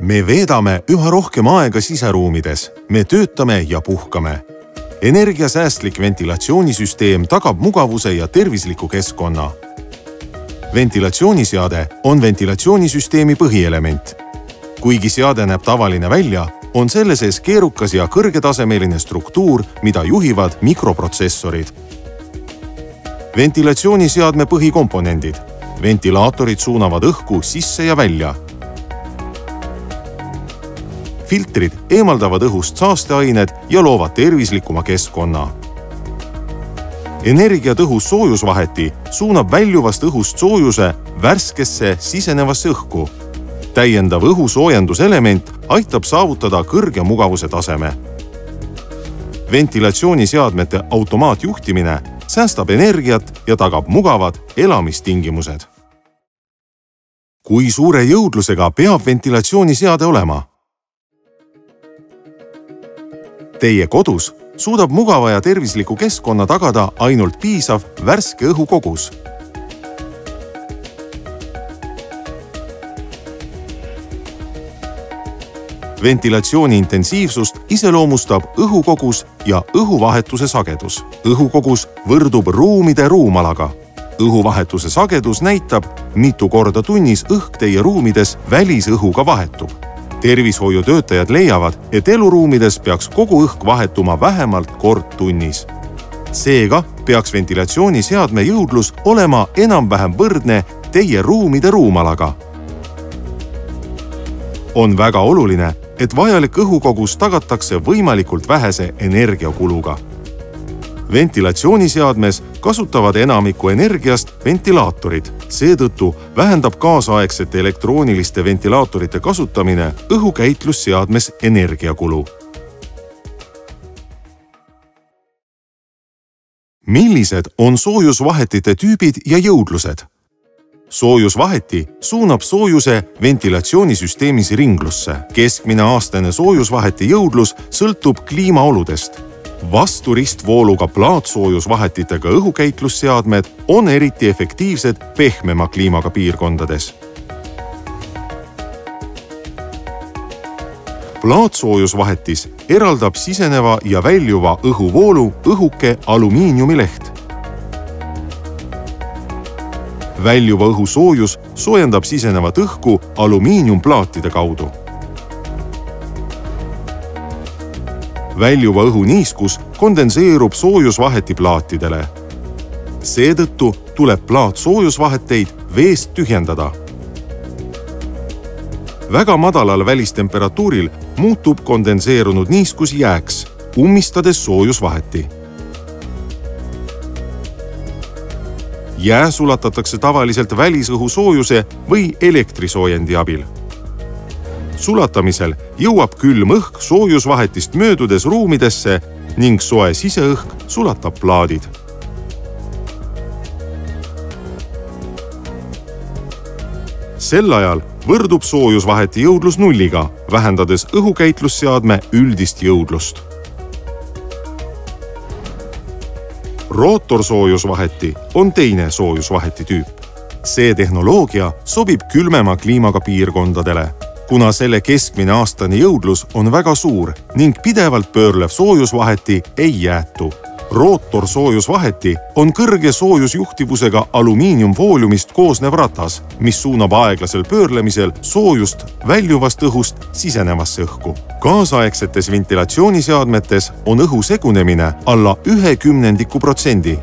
Me veedame üha rohkem aega siseruumides, me töötame ja puhkame. Energiasäästlik ventilatsioonisüsteem tagab mugavuse ja tervisliku keskkonna. Ventilatsiooniseade on ventilatsioonisüsteemi põhielement. Kuigi seade näeb tavaline välja, on selle sees keerukas ja kõrgetasemeline struktuur, mida juhivad mikroprotsessorid. Ventilatsiooniseadme põhikomponendid. Ventilaatorid suunavad õhku sisse ja välja. Filtrid eemaldavad õhust saasteained ja loovad tervislikuma keskkonna. Energiatõhus soojusvaheti suunab väljuvast õhust soojuse värskesse sisenevasse õhku. Täiendav õhusoojenduselement aitab saavutada kõrge mugavuse taseme. Ventilatsiooniseadmete automaatjuhtimine säästab energiat ja tagab mugavad elamistingimused. Kui suure jõudlusega peab ventilatsiooniseade olema? Teie kodus suudab mugava ja tervisliku keskkonna tagada ainult piisav värske õhu kogus. Ventilatsiooni intensiivsust iseloomustab õhukogus ja õhuvahetuse sagedus. Õhukogus võrdub ruumide ruumalaga. Õhuvahetuse sagedus näitab, mitu korda tunnis õhk teie ruumides välisõhuga vahetub. Tervishoiutöötajad leiavad, et eluruumides peaks kogu õhk vahetuma vähemalt kord tunnis. Seega peaks ventilatsiooniseadme jõudlus olema enam-vähem võrdne teie ruumide ruumalaga. On väga oluline, et vajalik õhukogus tagatakse võimalikult vähese energiakuluga. Ventilatsiooniseadmes kasutavad enamiku energiast ventilaatorid. Seetõttu vähendab kaasaegsete elektrooniliste ventilaatorite kasutamine õhukäitlusseadmes energiakulu. Millised on soojusvahetite tüübid ja jõudlused? Soojusvaheti suunab soojuse ventilatsioonisüsteemis ringlusse. Keskmine aastane soojusvaheti jõudlus sõltub kliimaoludest. Vasturistvooluga plaatsoojusvahetitega õhukäitlusseadmed on eriti efektiivsed pehmema kliimaga piirkondades. Plaatsoojusvahetis eraldab siseneva ja väljuva õhuvoolu õhuke alumiiniumileht. Väljuva õhu soojus soojendab sisenevat õhku alumiiniumplaatide kaudu. Väljuva õhu niiskus kondenseerub soojusvaheti plaatidele. Seetõttu tuleb plaatsoojusvaheteid veest tühjendada. Väga madalal välistemperatuuril muutub kondenseerunud niiskus jääks, ummistades soojusvaheti. Jää sulatatakse tavaliselt välisõhu soojuse või elektrisoojendi abil. Sulatamisel jõuab külm õhk soojusvahetist möödudes ruumidesse ning soe siseõhk sulatab plaadid. Sel ajal võrdub soojusvaheti jõudlus nulliga, vähendades õhukäitlusseadme üldist jõudlust. Rootorsoojusvaheti on teine soojusvaheti tüüp. See tehnoloogia sobib külmema kliimaga piirkondadele, kuna selle keskmine aastane jõudlus on väga suur ning pidevalt pöörlev soojusvaheti ei jäätu. Rootorsoojusvaheti on kõrge soojusjuhtivusega alumiiniumfooliumist koosnev ratas, mis suunab aeglasel pöörlemisel soojust väljuvast õhust sisenevasse õhku. Kaasaegsetes ventilatsiooniseadmetes on õhu segunemine alla 1/10%.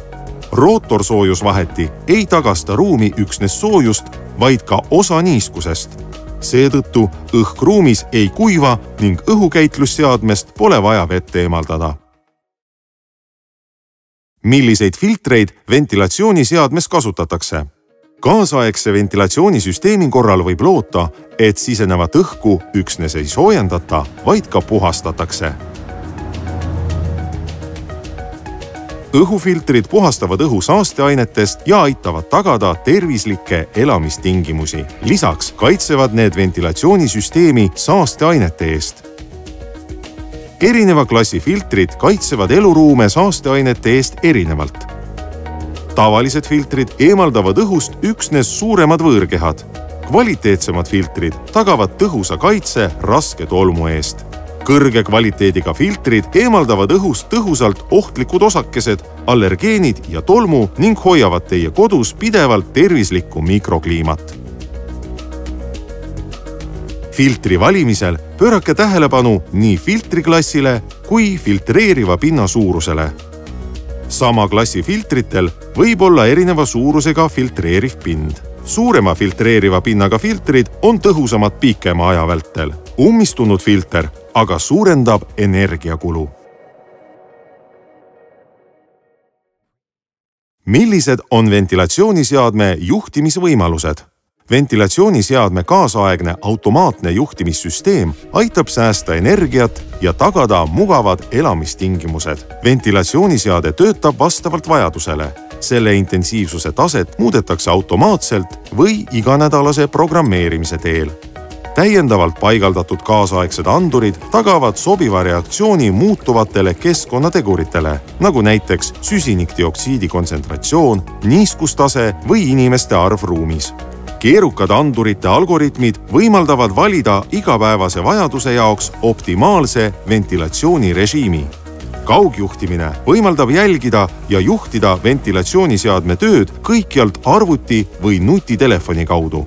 Rootorsoojusvaheti ei tagasta ruumi üksnes soojust, vaid ka osa niiskusest. Seetõttu õhk ruumis ei kuiva ning õhukäitlusseadmest pole vaja vett eemaldada. Milliseid filtreid ventilatsiooniseadmes kasutatakse? Kaasaegse ventilatsioonisüsteemi korral võib loota, et sisenevat õhku üksnes ei soojendata, vaid ka puhastatakse. Õhufiltrid puhastavad õhu saasteainetest ja aitavad tagada tervislikke elamistingimusi. Lisaks kaitsevad need ventilatsioonisüsteemi saasteainete eest. Erineva klassi filtrid kaitsevad eluruume saasteainete eest erinevalt. Tavalised filtrid eemaldavad õhust üksnes suuremad võõrkehad. Kvaliteetsemad filtrid tagavad tõhusa kaitse raske tolmu eest. Kõrge kvaliteediga filtrid eemaldavad õhust tõhusalt ohtlikud osakesed, allergeenid ja tolmu ning hoiavad teie kodus pidevalt tervislikku mikrokliimat. Filtri valimisel pöörake tähelepanu nii filtriklassile kui filtreeriva pinna suurusele. Sama klassi filtritel võib olla erineva suurusega filtreeriv pind. Suurema filtreeriva pinnaga filtrid on tõhusamad pikema aja vältel. Ummistunud filter aga suurendab energiakulu. Millised on ventilatsiooniseadme juhtimisvõimalused? Ventilatsiooniseadme kaasaegne automaatne juhtimissüsteem aitab säästa energiat ja tagada mugavad elamistingimused. Ventilatsiooniseade töötab vastavalt vajadusele. Selle intensiivsuse taset muudetakse automaatselt või iganädalase programmeerimise teel. Täiendavalt paigaldatud kaasaegsed andurid tagavad sobiva reaktsiooni muutuvatele keskkonnateguritele, nagu näiteks süsinikdioksiidi kontsentratsioon, niiskustase või inimeste arv ruumis. Keerukad andurite algoritmid võimaldavad valida igapäevase vajaduse jaoks optimaalse ventilatsioonirežiimi. Kaugjuhtimine võimaldab jälgida ja juhtida ventilatsiooniseadme tööd kõikjalt arvuti või nutitelefoni kaudu.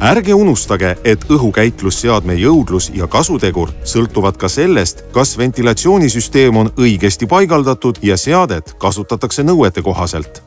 Ärge unustage, et õhukäitlusseadme jõudlus ja kasutegur sõltuvad ka sellest, kas ventilatsioonisüsteem on õigesti paigaldatud ja seadet kasutatakse nõuete kohaselt.